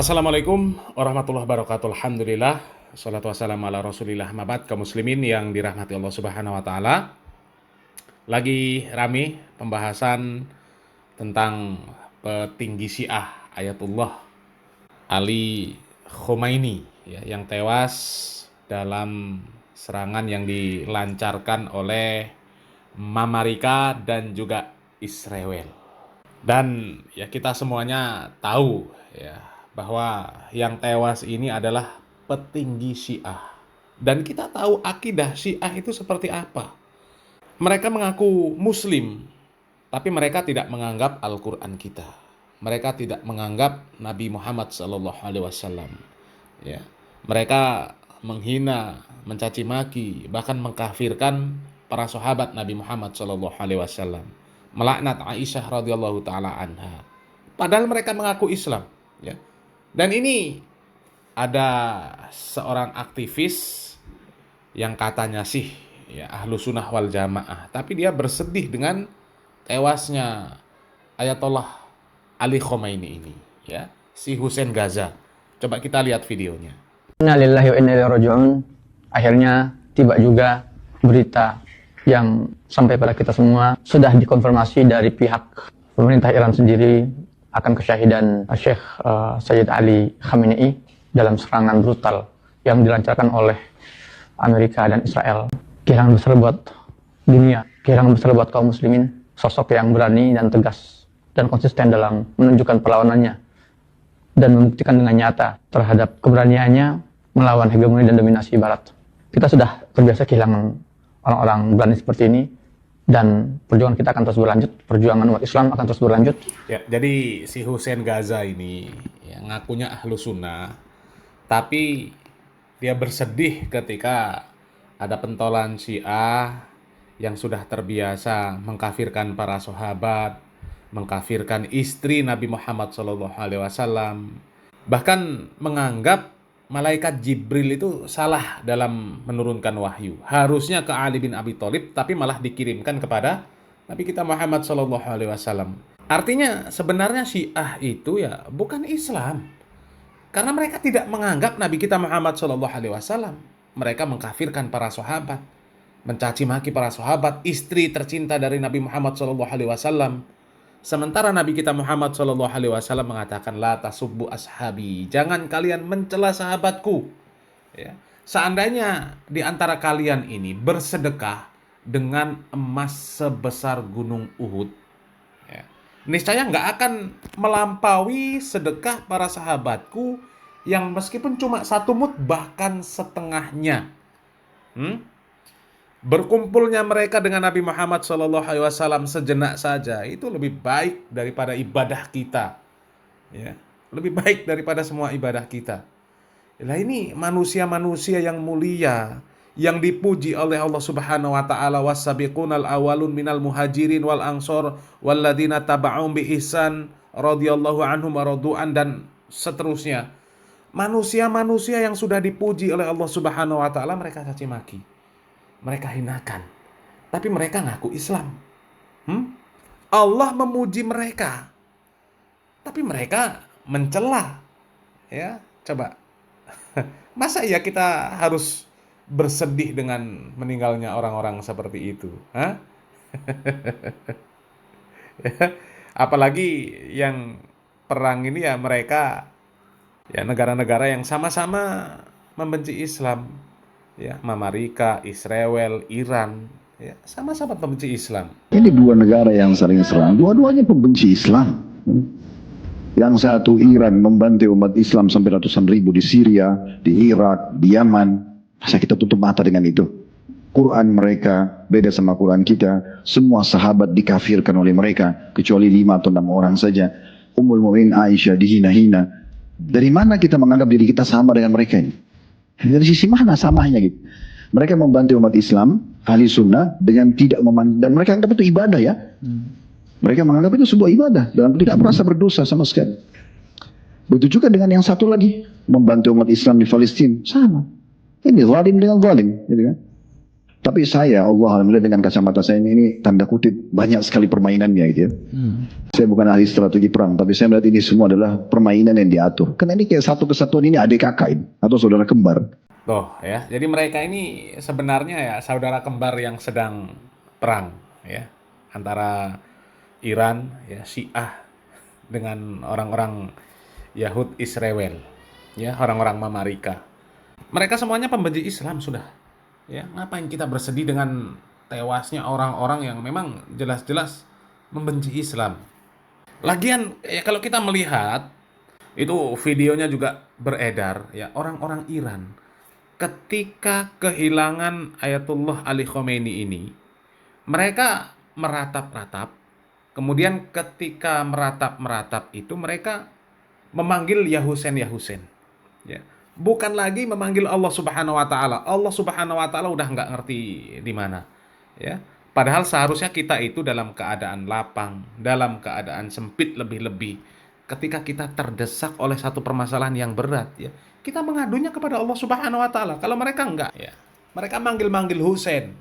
Assalamualaikum warahmatullahi wabarakatuh. Alhamdulillah, salatu wassalamu ala rasulillah, mabad kaum muslimin yang dirahmati Allah subhanahu wa ta'ala. Lagi rame pembahasan tentang petinggi Syiah Ayatullah Ali Khomeini ya, yang tewas dalam serangan yang dilancarkan oleh Amerika dan juga Israel. Dan ya kita semuanya tahu ya bahwa yang tewas ini adalah petinggi Syiah. Dan kita tahu akidah Syiah itu seperti apa. Mereka mengaku muslim, tapi mereka tidak menganggap Al-Qur'an kita. Mereka tidak menganggap Nabi Muhammad SAW. Ya. Mereka menghina, mencaci maki, bahkan mengkafirkan para sahabat Nabi Muhammad SAW. Melaknat Aisyah radhiyallahu taala anha. Padahal mereka mengaku Islam, ya. Dan ini ada seorang aktivis yang katanya sih ya ahlu sunnah wal jamaah, tapi dia bersedih dengan tewasnya Ayatollah Ali Khomeini ini, ya, si Hussein Gaza. Coba kita lihat videonya. Inna lillahi wa inna ilaihi raji'un. Akhirnya tiba juga berita yang sampai pada kita semua, sudah dikonfirmasi dari pihak pemerintah Iran sendiri akan kesyahidan Syekh Sayyid Ali Khamenei dalam serangan brutal yang dilancarkan oleh Amerika dan Israel. Kehilangan besar buat dunia, kehilangan besar buat kaum muslimin, sosok yang berani dan tegas dan konsisten dalam menunjukkan perlawanannya dan membuktikan dengan nyata terhadap keberaniannya melawan hegemoni dan dominasi Barat. Kita sudah terbiasa kehilangan orang-orang berani seperti ini, dan perjuangan kita akan terus berlanjut, perjuangan umat Islam akan terus berlanjut. Ya, jadi si Hussein Gaza ini ya, ngakunya ahlu sunnah, tapi dia bersedih ketika ada pentolan Syiah yang sudah terbiasa mengkafirkan para sahabat, mengkafirkan istri Nabi Muhammad SAW, bahkan menganggap malaikat Jibril itu salah dalam menurunkan wahyu. Harusnya ke Ali bin Abi Thalib, tapi malah dikirimkan kepada Nabi kita Muhammad SAW. Artinya sebenarnya Syiah itu ya bukan Islam, karena mereka tidak menganggap Nabi kita Muhammad SAW. Mereka mengkafirkan para sahabat, mencaci maki para sahabat, istri tercinta dari Nabi Muhammad SAW. Sementara Nabi kita Muhammad SAW mengatakan, la tasubbu ashabi, jangan kalian mencela sahabatku. Ya. Seandainya di antara kalian ini bersedekah dengan emas sebesar gunung Uhud, ya, niscaya nggak akan melampaui sedekah para sahabatku yang meskipun cuma 1 mud bahkan setengahnya. Berkumpulnya mereka dengan Nabi Muhammad SAW sejenak saja itu lebih baik daripada ibadah kita, ya, lebih baik daripada semua ibadah kita. Nah, ini manusia-manusia yang mulia, yang dipuji oleh Allah Subhanahu wa taala, was-sabiqunal awwalun minal muhajirin wal ansor walladzina taba'um bi ihsan radhiyallahu anhum wa radu'an, dan seterusnya. Manusia-manusia yang sudah dipuji oleh Allah Subhanahu wa taala mereka caci maki, mereka hinakan, tapi mereka ngaku Islam. Allah memuji mereka, tapi mereka mencela. Ya, coba. Masa ya kita harus bersedih dengan meninggalnya orang-orang seperti itu? Apalagi yang perang ini ya mereka ya negara-negara yang sama-sama membenci Islam. Ya, Amerika, Israel, Iran, ya, sama-sama pembenci Islam. Ini 2 negara yang saling serang, dua-duanya pembenci Islam. Yang satu Iran membantu umat Islam sampai ratusan ribu di Syria, di Irak, di Yaman. Masa kita tutup mata dengan itu? Quran mereka beda sama Quran kita. Semua sahabat dikafirkan oleh mereka, kecuali 5 atau 6 orang saja. Ummul Mu'minin Aisyah dihina-hina. Dari mana kita menganggap diri kita sama dengan mereka ini? Dari sisi mana samanya gitu? Mereka membantu umat Islam, ahli sunnah, dengan tidak memandang, dan mereka anggap itu ibadah ya. Mereka menganggap itu sebuah ibadah dan tidak merasa berdosa sama sekali. Begitu juga dengan yang satu lagi, membantu umat Islam di Palestina, sama. Ini zalim dengan zalim, gitu kan? Tapi saya, Allah alhamdulillah dengan kacamata saya ini tanda kutip banyak sekali permainannya gitu ya. Saya bukan ahli strategi perang, tapi saya melihat ini semua adalah permainan yang diatur. Karena ini kayak satu kesatuan, ini adik kakak ini, atau saudara kembar. Tuh ya, jadi mereka ini sebenarnya ya saudara kembar yang sedang perang ya antara Iran ya Syiah dengan orang-orang Yahud Israel ya, orang-orang Mamarika. Mereka semuanya pembenci Islam sudah. Ya, ngapain kita bersedih dengan tewasnya orang-orang yang memang jelas-jelas membenci Islam. Lagian ya kalau kita melihat itu videonya juga beredar ya, orang-orang Iran ketika kehilangan Ayatullah Ali Khomeini ini, mereka meratap-ratap. Kemudian ketika meratap-meratap itu mereka memanggil ya Husain ya Husain. Ya. Bukan lagi memanggil Allah Subhanahu wa taala. Allah Subhanahu wa taala udah nggak ngerti di mana. Ya. Padahal seharusnya kita itu dalam keadaan lapang, dalam keadaan sempit lebih-lebih. Ketika kita terdesak oleh satu permasalahan yang berat, ya, kita mengadunya kepada Allah Subhanahu wa taala. Kalau mereka enggak, ya. Mereka manggil-manggil Husain.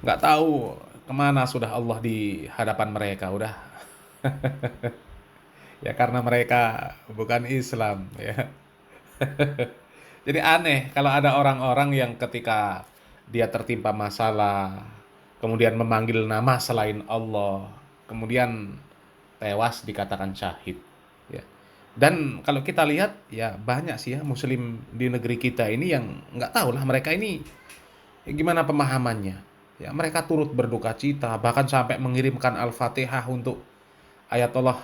Nggak tahu kemana sudah Allah di hadapan mereka, udah. Ya karena mereka bukan Islam, ya. Jadi aneh kalau ada orang-orang yang ketika dia tertimpa masalah, kemudian memanggil nama selain Allah, kemudian tewas dikatakan syahid. Ya. Dan kalau kita lihat, ya banyak sih ya Muslim di negeri kita ini yang nggak tahu lah mereka ini gimana pemahamannya. Ya, mereka turut berduka cita, bahkan sampai mengirimkan Al-Fatihah untuk Ayatollah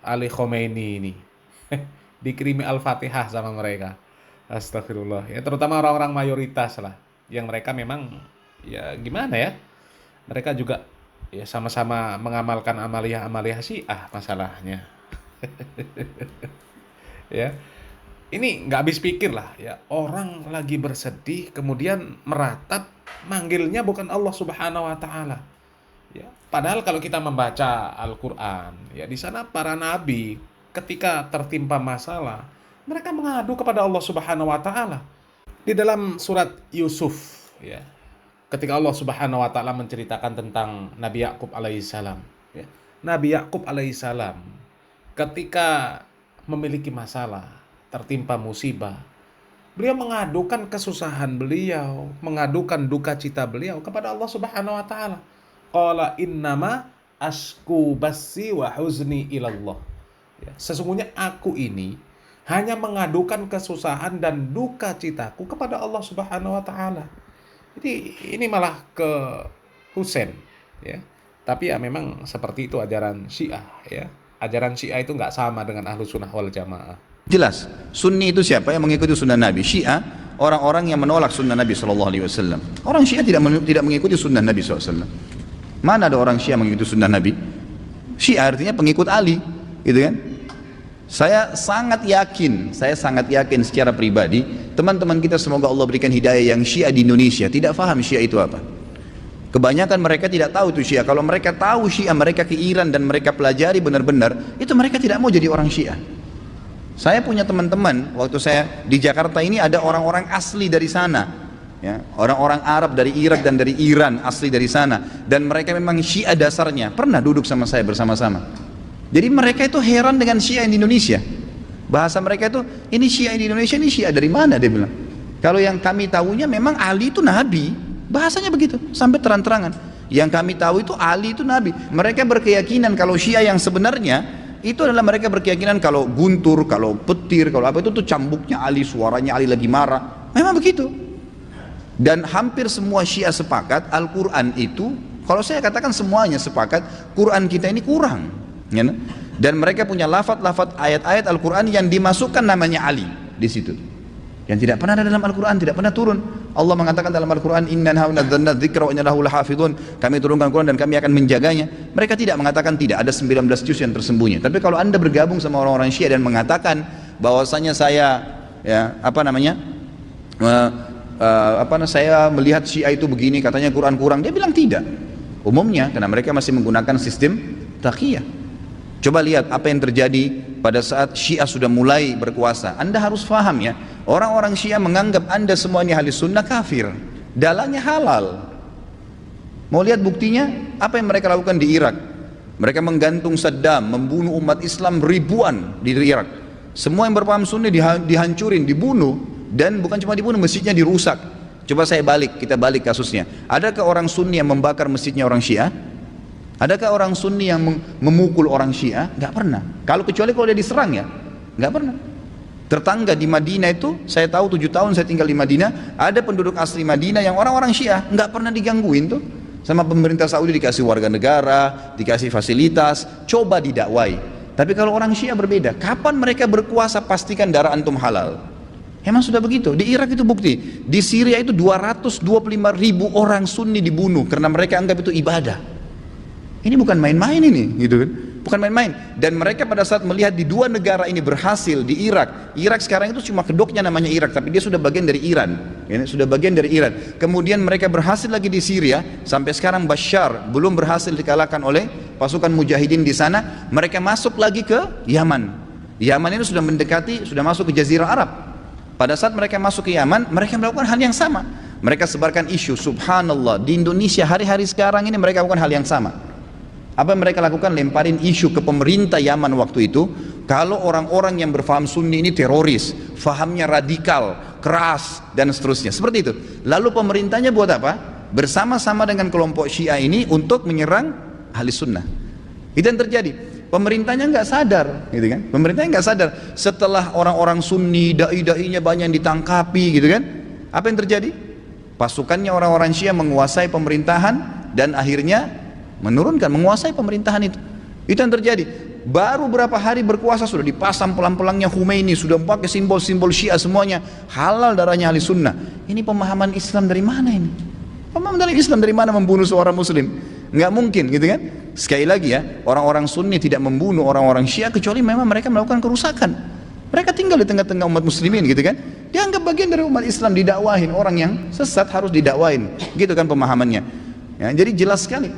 Ali Khomeini ini. Dikirimi Al-Fatihah sama mereka. Astagfirullah. Ya, terutama orang-orang mayoritas lah. Yang mereka memang, ya gimana ya. Mereka juga ya sama-sama mengamalkan amaliyah-amaliyah Syiah masalahnya. Ya. Ini nggak habis pikir lah ya. Orang lagi bersedih, kemudian meratap, manggilnya bukan Allah Subhanahu wa taala. Ya, padahal kalau kita membaca Al-Qur'an, ya di sana para nabi ketika tertimpa masalah, mereka mengadu kepada Allah Subhanahu wa taala. Di dalam surat Yusuf, ya. Ketika Allah Subhanahu wa taala menceritakan tentang Nabi Yakub alaihissalam, ya. Nabi Yakub alaihissalam ketika memiliki masalah, tertimpa musibah, beliau mengadukan kesusahan beliau, mengadukan duka cita beliau kepada Allah Subhanahu wa taala. Qala innama asku bassi wa huzni ilallah. Ya, sesungguhnya aku ini hanya mengadukan kesusahan dan duka citaku kepada Allah Subhanahu wa taala. Jadi ini malah ke Husain, ya. Tapi ya memang seperti itu ajaran Syiah, ya. Ajaran Syiah itu nggak sama dengan Ahlus Sunnah wal Jamaah. Jelas, Sunni itu siapa yang mengikuti sunnah Nabi? Syiah, orang-orang yang menolak sunnah Nabi SAW. Orang Syiah tidak mengikuti sunnah Nabi SAW. Mana ada orang Syiah mengikuti sunnah Nabi? Syiah artinya pengikut Ali, gitu kan? Saya sangat yakin secara pribadi, teman-teman kita semoga Allah berikan hidayah yang Syiah di Indonesia tidak faham Syiah itu apa. Kebanyakan mereka tidak tahu itu Syiah. Kalau mereka tahu Syiah, mereka ke Iran dan mereka pelajari benar-benar, itu mereka tidak mau jadi orang Syiah. Saya punya teman-teman, waktu saya di Jakarta ini ada orang-orang asli dari sana, ya, orang-orang Arab dari Irak dan dari Iran asli dari sana, dan mereka memang Syiah dasarnya, pernah duduk sama saya bersama-sama. Jadi mereka itu heran dengan Syiah di Indonesia. Bahasa mereka itu, ini Syiah di Indonesia, ini Syiah dari mana, dia bilang. Kalau yang kami tahunya memang Ali itu Nabi, bahasanya begitu, sampai terang-terangan. Yang kami tahu itu Ali itu Nabi. Mereka berkeyakinan kalau Syiah yang sebenarnya, itu adalah mereka berkeyakinan kalau guntur, kalau petir, kalau apa itu tuh cambuknya Ali, suaranya Ali lagi marah. Memang begitu. Dan hampir semua Syiah sepakat, Al-Quran itu, kalau saya katakan semuanya sepakat, Quran kita ini kurang. Ya, dan mereka punya lafaz-lafaz ayat-ayat Al-Quran yang dimasukkan namanya Ali di situ, yang tidak pernah ada dalam Al-Quran, tidak pernah turun. Allah mengatakan dalam Al-Quran, inna nazzalna dzikra wa inna lahu lahafizun, kami turunkan Al-Quran dan kami akan menjaganya. Mereka tidak mengatakan tidak ada 19 juz yang tersembunyi. Tapi kalau anda bergabung sama orang-orang Syiah dan mengatakan bahwasanya saya saya melihat Syiah itu begini, katanya Quran kurang, dia bilang tidak. Umumnya karena mereka masih menggunakan sistem taqiyah. Coba lihat apa yang terjadi pada saat Syiah sudah mulai berkuasa. Anda harus faham ya, orang-orang Syiah menganggap Anda semua ini ahli sunnah kafir. Dalahnya halal. Mau lihat buktinya? Apa yang mereka lakukan di Irak? Mereka menggantung Saddam, membunuh umat Islam ribuan di Irak. Semua yang berpaham Sunni dihancurin, dibunuh, dan bukan cuma dibunuh, masjidnya dirusak. Coba kita balik kasusnya. Adakah orang Sunni yang membakar masjidnya orang Syiah? Adakah orang Sunni yang memukul orang Syiah? Gak pernah. Kecuali kalau dia diserang ya, gak pernah. Tetangga di Madinah itu, saya tahu 7 tahun saya tinggal di Madinah, ada penduduk asli Madinah yang orang-orang Syiah, gak pernah digangguin tuh. Sama pemerintah Saudi dikasih warga negara, dikasih fasilitas, coba didakwai. Tapi kalau orang Syiah berbeda, kapan mereka berkuasa pastikan darah antum halal. Emang sudah begitu. Di Irak itu bukti. Di Syria itu 225.000 orang Sunni dibunuh karena mereka anggap itu ibadah. Ini bukan main-main ini, gitu kan? Bukan main-main. Dan mereka pada saat melihat di dua negara ini berhasil di Irak sekarang itu cuma kedoknya namanya Irak, tapi dia sudah bagian dari Iran. Ini sudah bagian dari Iran. Kemudian mereka berhasil lagi di Syria, sampai sekarang Bashar belum berhasil dikalahkan oleh pasukan mujahidin di sana. Mereka masuk lagi ke Yaman. Yaman ini sudah mendekati, sudah masuk ke Jazirah Arab. Pada saat mereka masuk ke Yaman, mereka melakukan hal yang sama. Mereka sebarkan isu, subhanallah, di Indonesia hari-hari sekarang ini mereka lakukan hal yang sama. Apa yang mereka lakukan? Lemparin isu ke pemerintah Yaman waktu itu, kalau orang-orang yang berfaham Sunni ini teroris, fahamnya radikal, keras, dan seterusnya. Seperti itu. Lalu pemerintahnya buat apa? Bersama-sama dengan kelompok Syiah ini untuk menyerang ahli sunnah. Itu yang terjadi. Pemerintahnya nggak sadar, gitu kan? Pemerintahnya nggak sadar. Setelah orang-orang Sunni, dai-dainya banyak yang ditangkapi, gitu kan? Apa yang terjadi? Pasukannya orang-orang Syiah menguasai pemerintahan dan akhirnya menguasai pemerintahan itu. Itu yang terjadi. Baru berapa hari berkuasa sudah dipasang pelang-pelangnya Khomeini, sudah pakai simbol-simbol Syiah semuanya, halal darahnya ahli sunnah. Ini pemahaman Islam dari mana ini? Pemahaman dari Islam dari mana membunuh seorang muslim? Nggak mungkin, gitu kan? Sekali lagi ya, orang-orang Sunni tidak membunuh orang-orang Syiah kecuali memang mereka melakukan kerusakan. Mereka tinggal di tengah-tengah umat muslimin, gitu kan? Dianggap bagian dari umat Islam, didakwahin. Orang yang sesat harus didakwahin, gitu kan pemahamannya. Ya, jadi jelas sekali.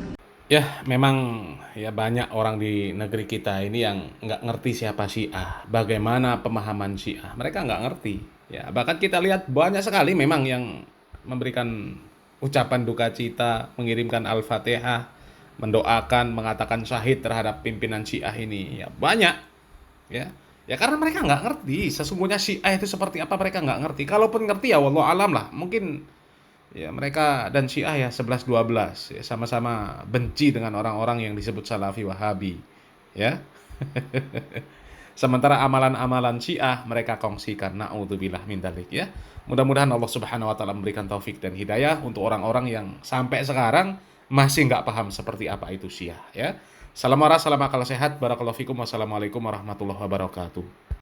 Ya, memang ya banyak orang di negeri kita ini yang nggak ngerti siapa Syiah, bagaimana pemahaman Syiah. Mereka nggak ngerti. Ya, bahkan kita lihat banyak sekali memang yang memberikan ucapan duka cita, mengirimkan Al-Fatihah, mendoakan, mengatakan syahid terhadap pimpinan Syiah ini. Ya, banyak. Ya, ya karena mereka nggak ngerti. Sesungguhnya Syiah itu seperti apa, mereka nggak ngerti. Kalaupun ngerti ya wallahu alam lah. Mungkin ya mereka dan Syiah ya 11-12 ya, sama-sama benci dengan orang-orang yang disebut Salafi Wahabi ya. Sementara amalan-amalan Syiah mereka kongsikan, naudzubillah min dzalik ya. Mudah-mudahan Allah Subhanahu wa taala memberikan taufik dan hidayah untuk orang-orang yang sampai sekarang masih nggak paham seperti apa itu Syiah ya. Salam akal sehat, barakallahu fikum, wassalamualaikum warahmatullahi wabarakatuh.